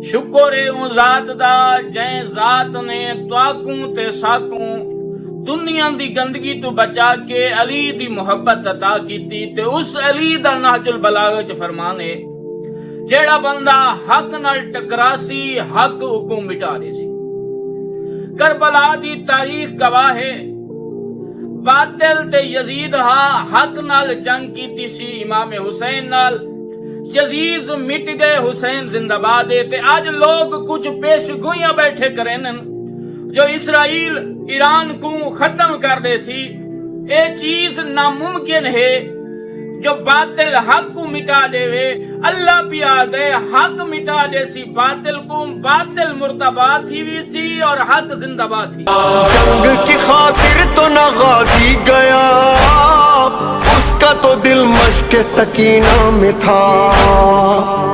شکر اون ذات دا جائیں ذات نے تواکوں تے ساکوں دنیا دی گندگی تو بچا کے علی دی محبت عطا کیتی تے اس علی دا نہج البلاغہ چ فرمان ہے جیڑا بندہ حق نال ٹکراسی حق حکم مٹا دے سی۔ کربلا دی تاریخ گواہ ہے باطل تے یزید حق نال جنگ کیتی سی امام حسین نال، یزید مٹ گئے حسین زندہ باد ہے تے آج لوگ کچھ پیش گوئیاں بیٹھے کریں جو اسرائیل ایران کو ختم کر دے سی۔ اے چیز ناممکن ہے جو باطل حق کو مٹا دے وے، اللہ بھی آ گئے حق مٹا دے سی باطل کو، باطل مردہ تھی وی سی اور حق زندہ باد تھی۔ جنگ کی خاطر تو نہ غازی گیا، اس کا تو دل مشق سکینہ میں تھا۔